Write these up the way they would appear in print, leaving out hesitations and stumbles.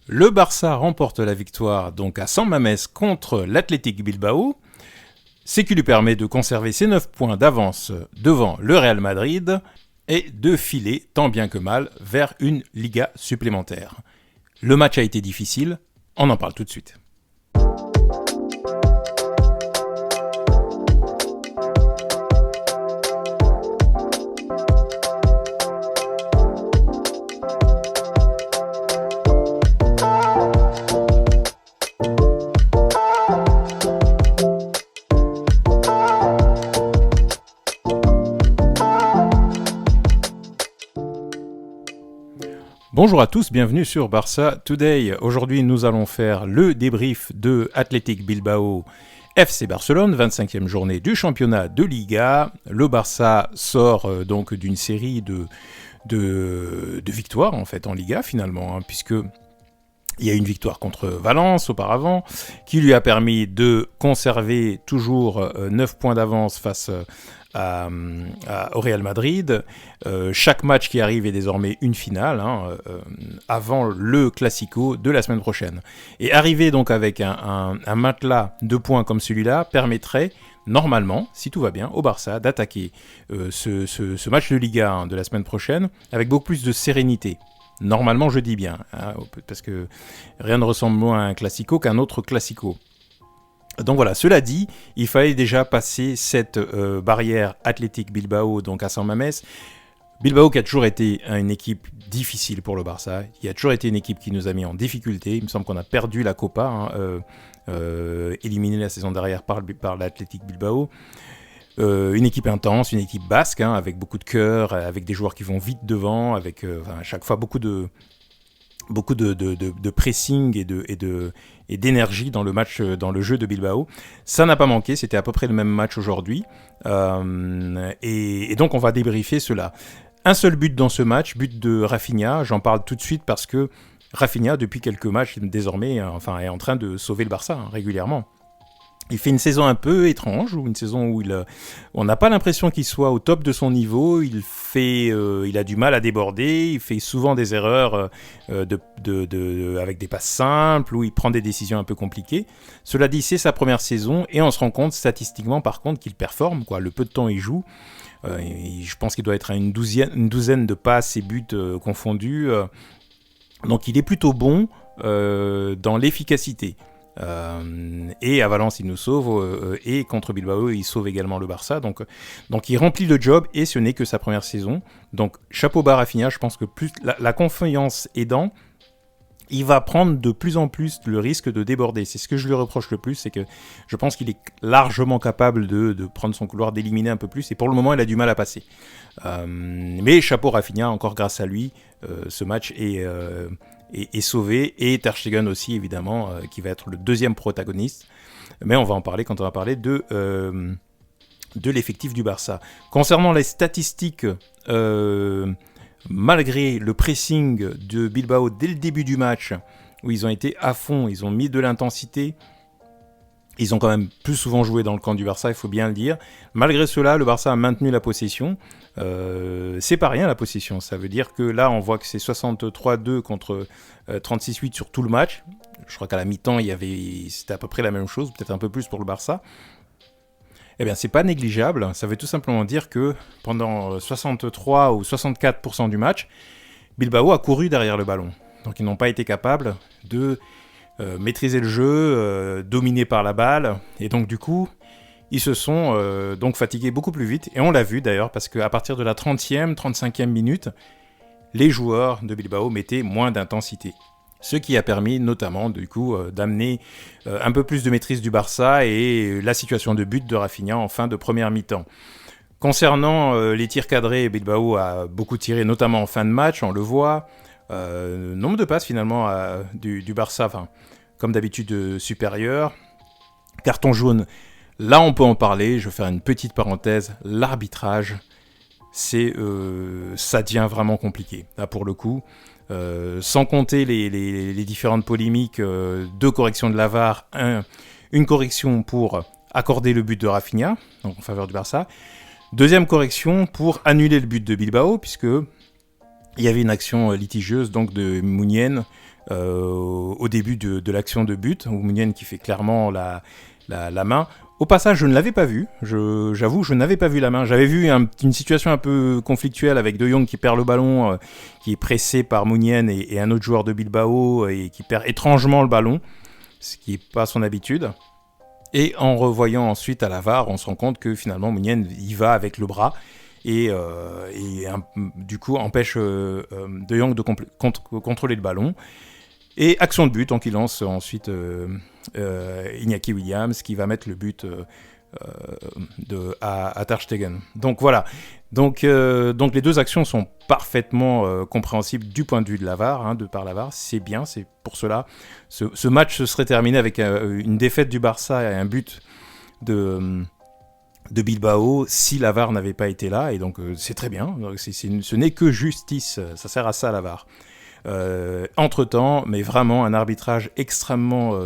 Le Barça remporte la victoire donc à San Mamés contre l'Athletic Bilbao, ce qui lui permet de conserver ses 9 points d'avance devant le Real Madrid et de filer tant bien que mal vers une Liga supplémentaire. Le match a été difficile, on en parle tout de suite. Bonjour à tous, bienvenue sur Barça Today. Aujourd'hui, nous allons faire le débrief de Athletic Bilbao FC Barcelone, 25e journée du championnat de Liga. Le Barça sort donc d'une série de victoires en fait en Liga finalement, puisque il y a une victoire contre Valence auparavant, qui lui a permis de conserver toujours 9 points d'avance face au Real Madrid. Chaque match qui arrive est désormais une finale, avant le Classico de la semaine prochaine. Et arriver donc avec un matelas de points comme celui-là permettrait, normalement, si tout va bien, au Barça d'attaquer ce match de Liga de la semaine prochaine avec beaucoup plus de sérénité. Normalement, je dis bien, parce que rien ne ressemble moins à un classico qu'un autre classico. Donc voilà, cela dit, il fallait déjà passer cette barrière Athletic Bilbao, donc à San Mamés. Bilbao qui a toujours été une équipe difficile pour le Barça, qui a toujours été une équipe qui nous a mis en difficulté. Il me semble qu'on a perdu la Copa, éliminé la saison dernière par l'Athletic Bilbao. Une équipe intense, une équipe basque, avec beaucoup de cœur, avec des joueurs qui vont vite devant, avec à chaque fois beaucoup de pressing et d'énergie dans le match, dans le jeu de Bilbao. Ça n'a pas manqué, c'était à peu près le même match aujourd'hui. Et donc on va débriefer cela. Un seul but dans ce match, but de Rafinha. J'en parle tout de suite parce que Rafinha, depuis quelques matchs, désormais, est en train de sauver le Barça régulièrement. Il fait une saison un peu étrange, ou une saison où on n'a pas l'impression qu'il soit au top de son niveau. Il a du mal à déborder, il fait souvent des erreurs avec des passes simples, où il prend des décisions un peu compliquées. Cela dit, c'est sa première saison, et on se rend compte statistiquement par contre qu'il performe, le peu de temps il joue. Je pense qu'il doit être à une douzaine de passes et buts confondus. Donc il est plutôt bon dans l'efficacité. Et à Valence il nous sauve, et contre Bilbao il sauve également le Barça, donc il remplit le job, et ce n'est que sa première saison. Donc chapeau bas Rafinha, je pense que plus la confiance aidant, il va prendre de plus en plus le risque de déborder. C'est ce que je lui reproche le plus, c'est que je pense qu'il est largement capable de prendre son couloir, d'éliminer un peu plus, et pour le moment il a du mal à passer. Mais chapeau Rafinha, encore grâce à lui, ce match est sauvé, et Ter Stegen aussi évidemment, qui va être le deuxième protagoniste, mais on va en parler quand on va parler de l'effectif du Barça. Concernant les statistiques, malgré le pressing de Bilbao dès le début du match, où ils ont été à fond, ils ont mis de l'intensité, ils ont quand même plus souvent joué dans le camp du Barça, il faut bien le dire. Malgré cela, le Barça a maintenu la possession. C'est pas rien la possession, ça veut dire que là on voit que c'est 63-2 contre 36-8 sur tout le match. Je crois qu'à la mi-temps c'était à peu près la même chose, peut-être un peu plus pour le Barça. Eh bien c'est pas négligeable, ça veut tout simplement dire que pendant 63 ou 64% du match, Bilbao a couru derrière le ballon. Donc ils n'ont pas été capables de maîtriser le jeu, dominer par la balle, et donc du coup ils se sont donc fatigués beaucoup plus vite, et on l'a vu d'ailleurs, parce qu'à partir de la 30e, 35e minute, les joueurs de Bilbao mettaient moins d'intensité. Ce qui a permis notamment du coup d'amener un peu plus de maîtrise du Barça, et la situation de but de Rafinha en fin de première mi-temps. Concernant les tirs cadrés, Bilbao a beaucoup tiré, notamment en fin de match, on le voit. Nombre de passes finalement du Barça, comme d'habitude supérieur. Carton jaune. Là, on peut en parler, je vais faire une petite parenthèse. L'arbitrage, ça devient vraiment compliqué. Là, pour le coup, sans compter les différentes polémiques de correction de la VAR, une correction pour accorder le but de Rafinha, donc en faveur du Barça. Deuxième correction pour annuler le but de Bilbao, puisque il y avait une action litigieuse donc de Mounienne au début de l'action de but, où Mounienne qui fait clairement la main. Au passage, je ne l'avais pas vu. J'avoue, je n'avais pas vu la main. J'avais vu une situation un peu conflictuelle avec De Jong qui perd le ballon, qui est pressé par Mounienne et un autre joueur de Bilbao et qui perd étrangement le ballon, ce qui n'est pas son habitude. Et en revoyant ensuite à la VAR, on se rend compte que finalement Mounienne y va avec le bras et du coup empêche De Jong de contrôler le ballon. Et action de but, donc il lance ensuite Iñaki Williams qui va mettre le but à Ter Stegen. Donc voilà, donc les deux actions sont parfaitement compréhensibles du point de vue de la VAR, de par la VAR, c'est bien, c'est pour cela. Ce match se serait terminé avec une défaite du Barça et un but de Bilbao si la VAR n'avait pas été là, et donc c'est très bien, donc ce n'est que justice, ça sert à ça la VAR. Entre-temps, mais vraiment un arbitrage extrêmement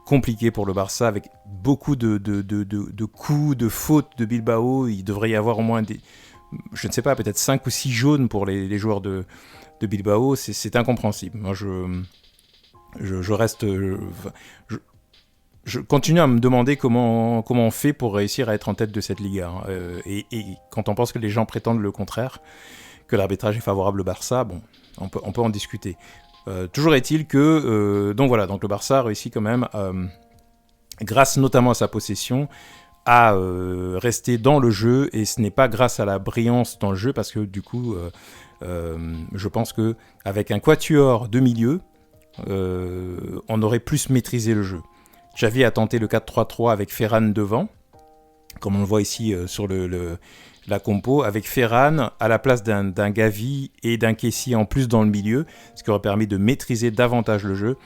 compliqué pour le Barça, avec beaucoup de coups, de fautes de Bilbao. Il devrait y avoir au moins je ne sais pas, peut-être 5 ou 6 jaunes pour les joueurs de Bilbao. C'est incompréhensible. Moi, je reste... Je continue à me demander comment on fait pour réussir à être en tête de cette Liga. Et quand on pense que les gens prétendent le contraire, que l'arbitrage est favorable au Barça, bon, on peut en discuter. Toujours est-il que donc le Barça réussit quand même, grâce notamment à sa possession, à rester dans le jeu, et ce n'est pas grâce à la brillance dans le jeu, parce que du coup, je pense que avec un quatuor de milieu, on aurait plus maîtrisé le jeu. Xavi a tenté le 4-3-3 avec Ferran devant, comme on le voit ici sur la compo, avec Ferran à la place d'un Gavi et d'un Kessie en plus dans le milieu, ce qui aurait permis de maîtriser davantage le jeu.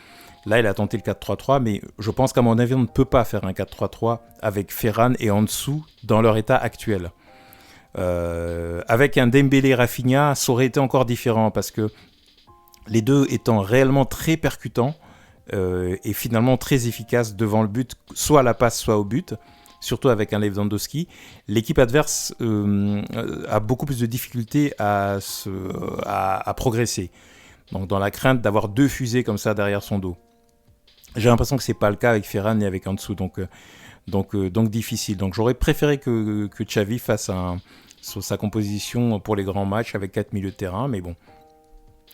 Là, il a tenté le 4-3-3, mais je pense qu'à mon avis, on ne peut pas faire un 4-3-3 avec Ferran et en dessous dans leur état actuel. Avec un Dembélé Rafinha, ça aurait été encore différent, parce que les deux étant réellement très percutants et finalement très efficaces devant le but, soit à la passe, soit au but, surtout avec un Lewandowski, l'équipe adverse a beaucoup plus de difficultés à progresser. Donc dans la crainte d'avoir deux fusées comme ça derrière son dos. J'ai l'impression que c'est pas le cas avec Ferran et avec Ansu, donc difficile. Donc j'aurais préféré que Xavi fasse sa composition pour les grands matchs avec 4 milieux de terrain, mais bon.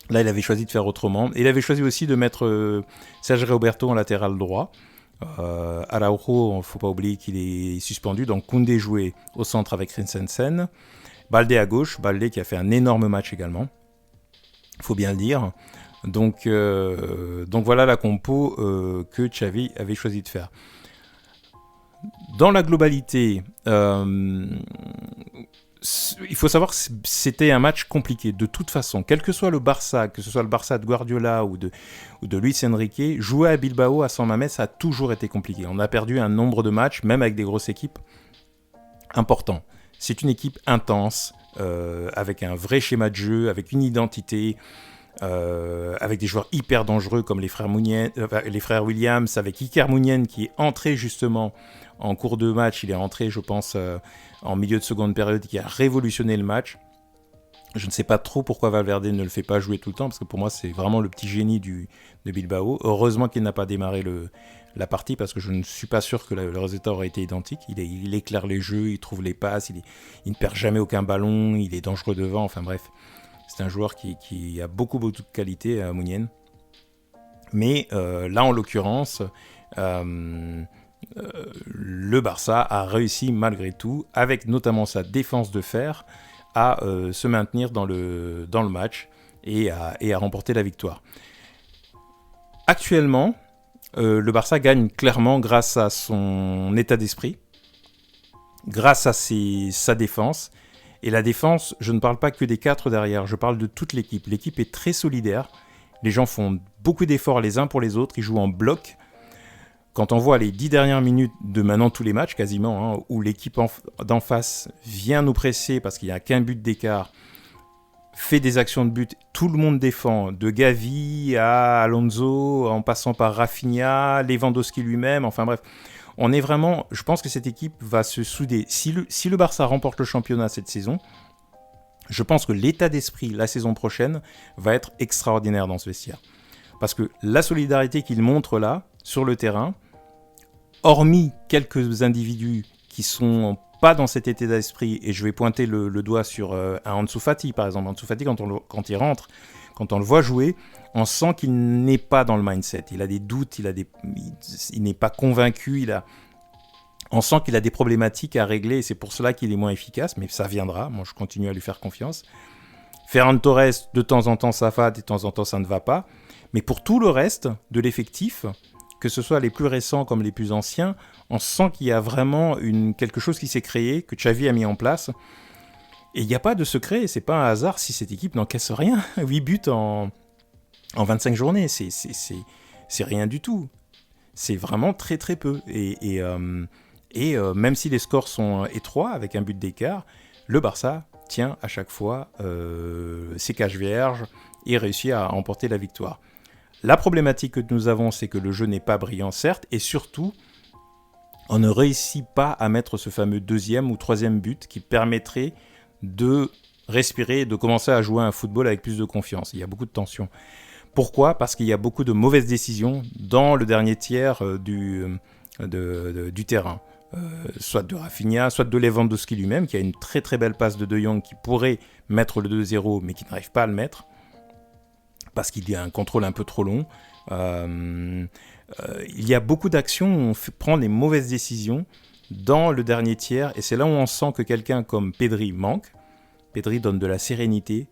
Là, il avait choisi de faire autrement. Et il avait choisi aussi de mettre Serge Roberto en latéral droit. Araujo, il ne faut pas oublier qu'il est suspendu. Donc Koundé jouait au centre avec Christensen. Baldé à gauche. Baldé qui a fait un énorme match également. Il faut bien le dire. Donc voilà la compo que Xavi avait choisi de faire. Dans la globalité, il faut savoir que c'était un match compliqué de toute façon, quel que soit le Barça, que ce soit le Barça de Guardiola ou de Luis Enrique, jouer à Bilbao, à San Mamés, ça a toujours été compliqué. On a perdu un nombre de matchs, même avec des grosses équipes, important. C'est une équipe intense, avec un vrai schéma de jeu, avec une identité, avec des joueurs hyper dangereux comme les frères Williams, avec Iker Muniain qui est entré justement en cours de match. Il est rentré, je pense, en milieu de seconde période, qui a révolutionné le match. Je ne sais pas trop pourquoi Valverde ne le fait pas jouer tout le temps, parce que pour moi c'est vraiment le petit génie de Bilbao. Heureusement qu'il n'a pas démarré la partie, parce que je ne suis pas sûr que le résultat aurait été identique. Il éclaire les jeux, il trouve les passes, il ne perd jamais aucun ballon, il est dangereux devant, enfin bref. C'est un joueur qui a beaucoup de qualité, Muniain. Mais là en l'occurrence, le Barça a réussi malgré tout, avec notamment sa défense de fer, à se maintenir dans le match et à remporter la victoire. Actuellement, le Barça gagne clairement grâce à son état d'esprit, grâce à sa défense. Et la défense, je ne parle pas que des 4 derrière, je parle de toute l'équipe. L'équipe est très solidaire, les gens font beaucoup d'efforts les uns pour les autres, ils jouent en bloc. Quand on voit les 10 dernières minutes de maintenant tous les matchs, quasiment, où l'équipe d'en face vient nous presser parce qu'il n'y a qu'un but d'écart, fait des actions de but, tout le monde défend, de Gavi à Alonso, en passant par Rafinha, Lewandowski lui-même, enfin bref. On est vraiment, je pense que cette équipe va se souder. Si le Barça remporte le championnat cette saison, je pense que l'état d'esprit la saison prochaine va être extraordinaire dans ce vestiaire. Parce que la solidarité qu'il montre là, sur le terrain, hormis quelques individus qui sont pas dans cet état d'esprit, et je vais pointer le doigt sur un Ansu Fati, par exemple. Ansu Fati, quand il rentre, quand on le voit jouer, on sent qu'il n'est pas dans le mindset. Il a des doutes, il n'est pas convaincu, on sent qu'il a des problématiques à régler, et c'est pour cela qu'il est moins efficace, mais ça viendra. Moi, je continue à lui faire confiance. Ferran Torres, de temps en temps, ça va, de temps en temps, ça ne va pas. Mais pour tout le reste de l'effectif, que ce soit les plus récents comme les plus anciens, on sent qu'il y a vraiment quelque chose qui s'est créé, que Xavi a mis en place. Et il n'y a pas de secret, c'est pas un hasard si cette équipe n'encaisse rien. 8 buts en 25 journées, c'est rien du tout. C'est vraiment très très peu. Et même si les scores sont étroits, avec un but d'écart, le Barça tient à chaque fois ses cages vierges et réussit à emporter la victoire. La problématique que nous avons, c'est que le jeu n'est pas brillant, certes, et surtout, on ne réussit pas à mettre ce fameux deuxième ou troisième but qui permettrait de respirer et de commencer à jouer à un football avec plus de confiance. Il y a beaucoup de tension. Pourquoi ? Parce qu'il y a beaucoup de mauvaises décisions dans le dernier tiers du terrain. Soit de Rafinha, soit de Lewandowski lui-même, qui a une très très belle passe de De Jong qui pourrait mettre le 2-0, mais qui n'arrive pas à le mettre, parce qu'il y a un contrôle un peu trop long. Il y a beaucoup d'actions où on prend des mauvaises décisions dans le dernier tiers, et c'est là où on sent que quelqu'un comme Pedri manque. Pedri donne de la sérénité,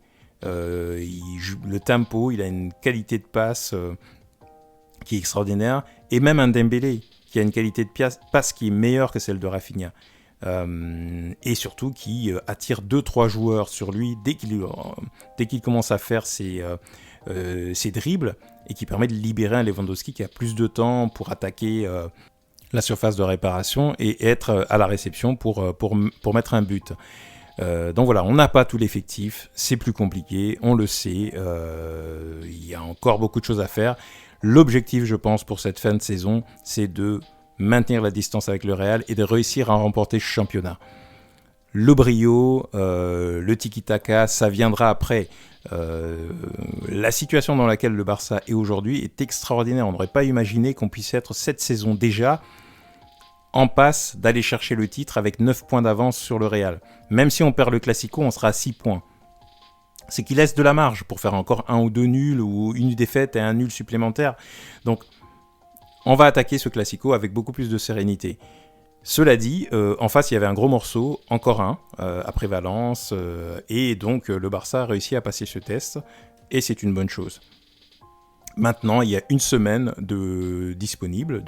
il joue le tempo, il a une qualité de passe qui est extraordinaire, et même un Dembélé qui a une qualité de passe qui est meilleure que celle de Rafinha, et surtout qui attire 2-3 joueurs sur lui dès qu'il commence à faire ses dribbles, et qui permet de libérer un Lewandowski qui a plus de temps pour attaquer la surface de réparation et être à la réception pour mettre un but. Donc voilà, on n'a pas tout l'effectif, c'est plus compliqué, on le sait, il y a encore beaucoup de choses à faire. L'objectif, je pense, pour cette fin de saison, c'est de maintenir la distance avec le Real et de réussir à remporter ce championnat. Le brio, le tiki-taka, ça viendra après. La situation dans laquelle le Barça est aujourd'hui est extraordinaire. On n'aurait pas imaginé qu'on puisse être cette saison déjà en passe d'aller chercher le titre avec 9 points d'avance sur le Real. Même si on perd le Classico, on sera à 6 points. C'est qu'il laisse de la marge pour faire encore 1 ou 2 nuls ou une défaite et un nul supplémentaire. Donc, on va attaquer ce Classico avec beaucoup plus de sérénité. Cela dit, en face, il y avait un gros morceau, encore un, après Valence, et donc le Barça a réussi à passer ce test, et c'est une bonne chose. Maintenant, il y a une semaine de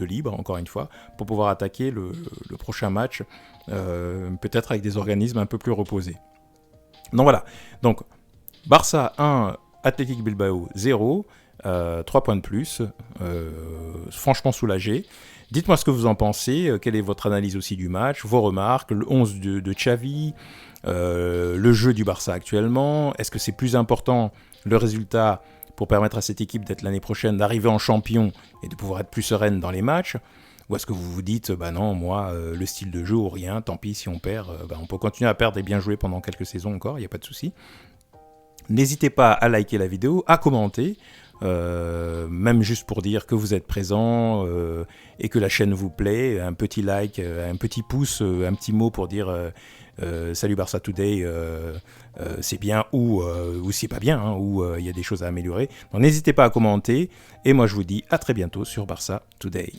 libre, encore une fois, pour pouvoir attaquer le prochain match, peut-être avec des organismes un peu plus reposés. Donc voilà, donc Barça 1, Athletic Bilbao 0, 3 points de plus, franchement soulagé. Dites-moi ce que vous en pensez, quelle est votre analyse aussi du match, vos remarques, le 11 de Xavi, le jeu du Barça actuellement, est-ce que c'est plus important le résultat pour permettre à cette équipe d'être l'année prochaine, d'arriver en champion et de pouvoir être plus sereine dans les matchs, ou est-ce que vous vous dites, bah non, moi, le style de jeu ou rien, tant pis si on perd, on peut continuer à perdre et bien jouer pendant quelques saisons encore, il n'y a pas de souci. N'hésitez pas à liker la vidéo, à commenter, même juste pour dire que vous êtes présent et que la chaîne vous plaît, un petit like, un petit pouce, un petit mot pour dire salut Barça Today, c'est bien ou c'est pas bien, hein, ou il y a des choses à améliorer. Donc n'hésitez pas à commenter et moi je vous dis à très bientôt sur Barça Today.